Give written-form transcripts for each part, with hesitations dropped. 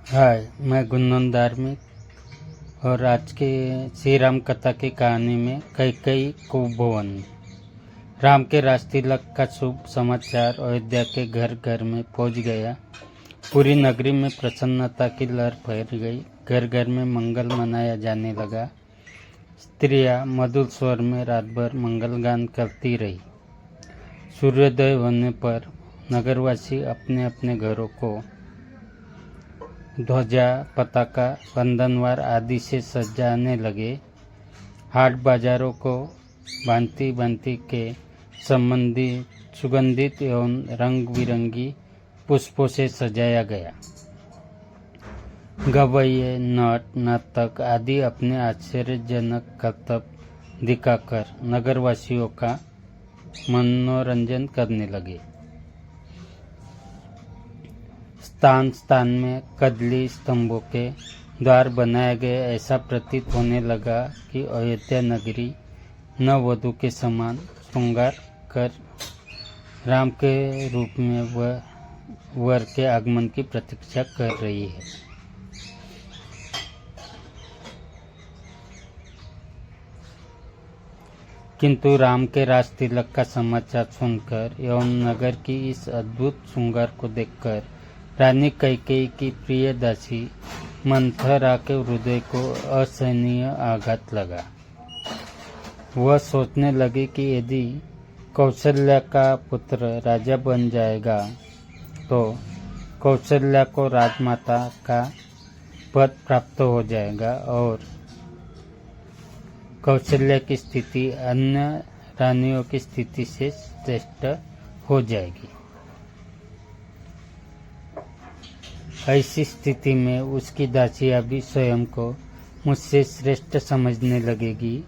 हाय, मैं गुन्नन धार्मिक और आज के श्री राम कथा की कहानी में कैकेयी कुभवन। राम के राज तिलक का शुभ समाचार अयोध्या के घर घर में पहुंच गया। पूरी नगरी में प्रसन्नता की लहर फैल गई। घर घर में मंगल मनाया जाने लगा। स्त्रियां मधुर स्वर में रात भर मंगल गान करती रही। सूर्योदय होने पर नगरवासी अपने अपने घरों को ध्वजा, पताका, बंधनवार आदि से सजाने लगे। हाट बाजारों को भांति भांति के सुगंधित एवं रंग बिरंगी पुष्पों से सजाया गया। गवैये, नट, नर्तक आदि अपने आश्चर्यजनक करतब दिखाकर नगरवासियों का मनोरंजन करने लगे। स्थान स्थान में कदली स्तंभों के द्वार बनाए गए। ऐसा प्रतीत होने लगा कि अयोध्या नगरी नववधू के समान श्रृंगार कर राम के रूप में वर के आगमन की प्रतीक्षा कर रही है। किंतु राम के राज तिलक का समाचार सुनकर एवं नगर की इस अद्भुत श्रृंगार को देखकर रानी कैकेयी की प्रिय दासी मंथरा के हृदय को असहनीय आघात लगा। वह सोचने लगी कि यदि कौशल्या का पुत्र राजा बन जाएगा तो कौशल्या को राजमाता का पद प्राप्त हो जाएगा और कौशल्या की स्थिति अन्य रानियों की स्थिति से श्रेष्ठ हो जाएगी। ऐसी स्थिति में उसकी दासियां भी स्वयं को मुझसे श्रेष्ठ समझने लगेगी।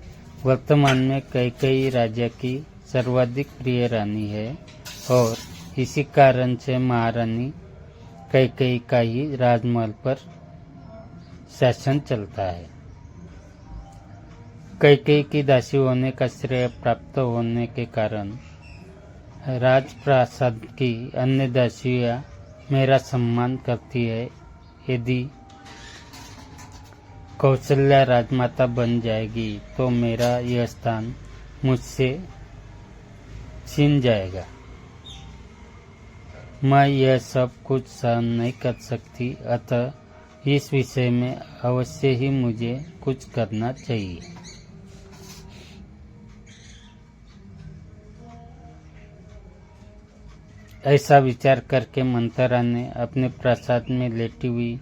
वर्तमान में कैकेयी राजा की सर्वाधिक प्रिय रानी है और इसी कारण से महारानी कैकेयी का ही राजमहल पर शासन चलता है। कैकेयी की दासी होने का श्रेय प्राप्त होने के कारण राजप्रासाद की अन्य दासियां मेरा सम्मान करती है। यदि कौशल्या राजमाता बन जाएगी तो मेरा यह स्थान मुझसे छीन जाएगा। मैं यह सब कुछ सहन नहीं कर सकती, अतः इस विषय में अवश्य ही मुझे कुछ करना चाहिए। ऐसा विचार करके मंथरा ने अपने प्रासाद में लेटी हुई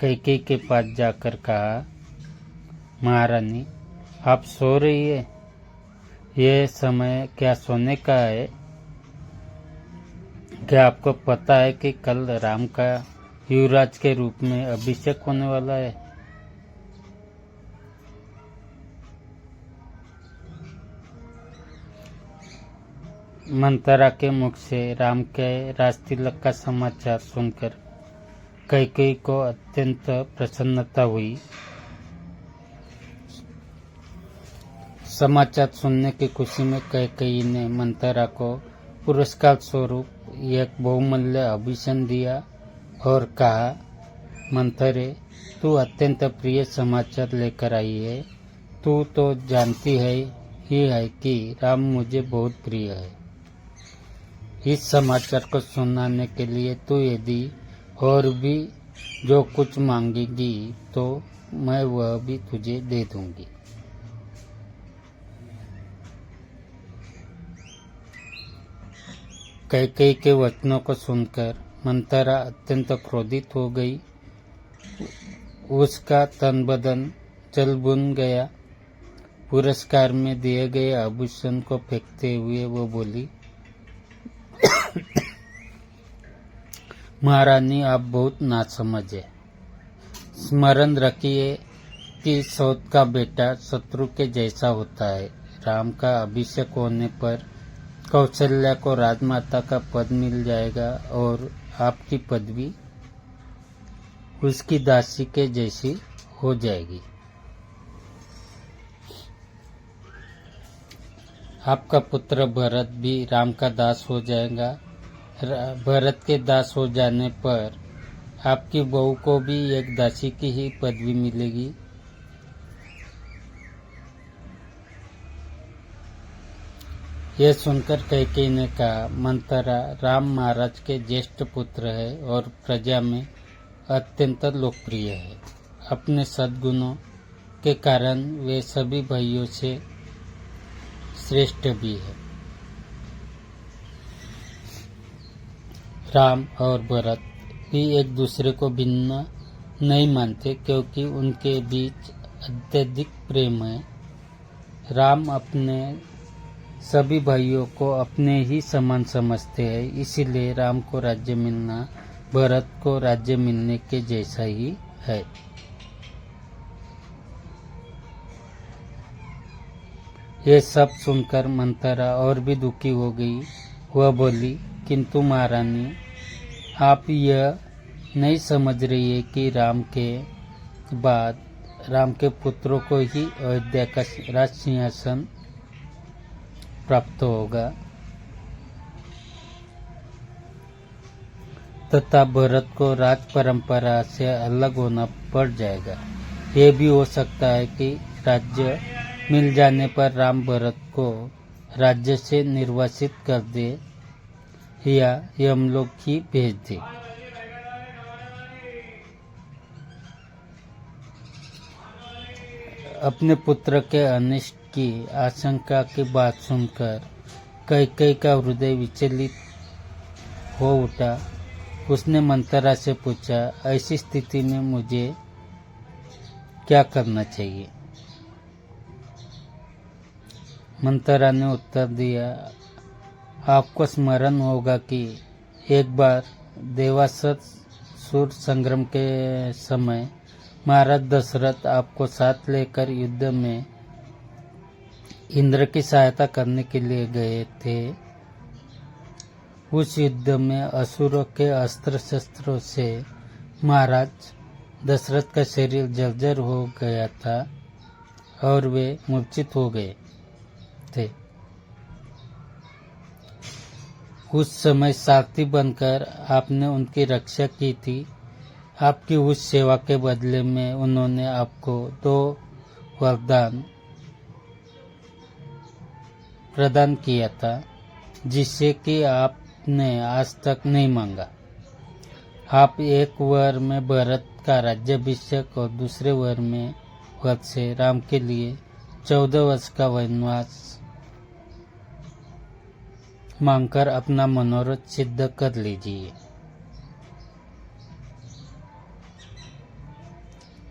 कैकेयी के पास जाकर कहा, महारानी, आप सो रही है? यह समय क्या सोने का है? क्या आपको पता है कि कल राम का युवराज के रूप में अभिषेक होने वाला है? मंथरा के मुख से राम के राजतिलक का समाचार सुनकर कैकेयी को अत्यंत प्रसन्नता हुई। समाचार सुनने की खुशी में कैकेयी ने मंथरा को पुरस्कार स्वरूप एक बहुमूल्य आभूषण दिया और कहा, मंथरे, तू अत्यंत प्रिय समाचार लेकर आई है। तू तो जानती है ही है कि राम मुझे बहुत प्रिय है। इस समाचार को सुनाने के लिए तू यदि और भी जो कुछ मांगेगी तो मैं वह भी तुझे दे दूंगी। कैकेयी के वचनों को सुनकर मंथरा अत्यंत क्रोधित हो गई। उसका तन बदन जल भुन गया। पुरस्कार में दिए गए आभूषण को फेंकते हुए वो बोली, महारानी, आप बहुत नासमझ है। स्मरण रखिए कि सौत का बेटा शत्रु के जैसा होता है। राम का अभिषेक होने पर कौशल्या को राजमाता का पद मिल जाएगा और आपकी पदवी उसकी दासी के जैसी हो जाएगी। आपका पुत्र भरत भी राम का दास हो जाएगा। भरत के दास हो जाने पर आपकी बहू को भी एक दासी की ही पदवी मिलेगी। यह सुनकर कैकेयी ने कहा, मंथरा राम महाराज के ज्येष्ठ पुत्र है और प्रजा में अत्यंत लोकप्रिय है। अपने सद्गुणों के कारण वे सभी भाइयों से श्रेष्ठ भी है। राम और भरत भी एक दूसरे को भिन्न नहीं मानते क्योंकि उनके बीच अत्यधिक प्रेम है। राम अपने सभी भाइयों को अपने ही समान समझते हैं, इसीलिए राम को राज्य मिलना भरत को राज्य मिलने के जैसा ही है। ये सब सुनकर मंथरा और भी दुखी हो गई। वह बोली, किंतु महारानी, आप यह नहीं समझ रही है कि राम के बाद राम के पुत्रों को ही अयोध्या का राज सिंहासन प्राप्त होगा तथा भरत को राज परंपरा से अलग होना पड़ जाएगा। ये भी हो सकता है कि राज्य मिल जाने पर राम भरत को राज्य से निर्वासित कर दे या यमलोक ही भेज दे। अपने पुत्र के अनिष्ट की आशंका की बात सुनकर कैकेयी का हृदय विचलित हो उठा। उसने मंथरा से पूछा, ऐसी स्थिति में मुझे क्या करना चाहिए? मंथरा ने उत्तर दिया, आपको स्मरण होगा कि एक बार देवासुर संग्राम के समय महाराज दशरथ आपको साथ लेकर युद्ध में इंद्र की सहायता करने के लिए गए थे। उस युद्ध में असुरों के अस्त्र शस्त्रों से महाराज दशरथ का शरीर जर्जर हो गया था और वे मूर्छित हो गए थे। उस समय सारथी बनकर आपने उनकी रक्षा की थी। आपकी उस सेवा के बदले में उन्होंने आपको 2 वरदान प्रदान किया था, जिससे कि आपने आज तक नहीं मांगा। आप एक वर में भरत का राज्याभिषेक और दूसरे वर से राम के लिए 14 वर्ष का वनवास मांगकर अपना मनोरथ सिद्ध कर लीजिए।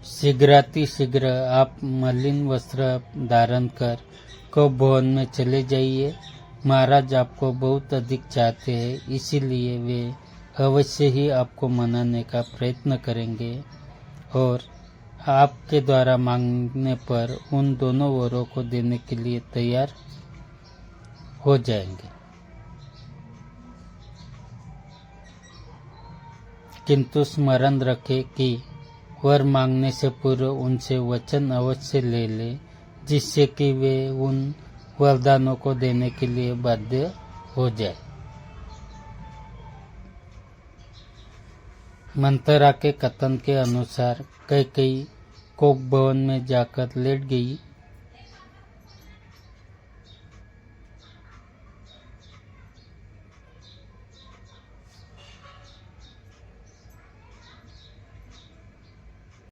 शीघ्रातिशीघ्र आप मलिन वस्त्र धारण कर कौप भवन में चले जाइए। महाराज आपको बहुत अधिक चाहते हैं, इसीलिए वे अवश्य ही आपको मनाने का प्रयत्न करेंगे और आपके द्वारा मांगने पर उन दोनों वरों को देने के लिए तैयार हो जाएंगे। किंतु स्मरण रखें कि वर मांगने से पूर्व उनसे वचन अवश्य ले ले, जिससे कि वे उन वरदानों को देने के लिए बाध्य हो जाए। मंथरा के कथन के अनुसार कैकेयी कोप भवन में जाकर लेट गई।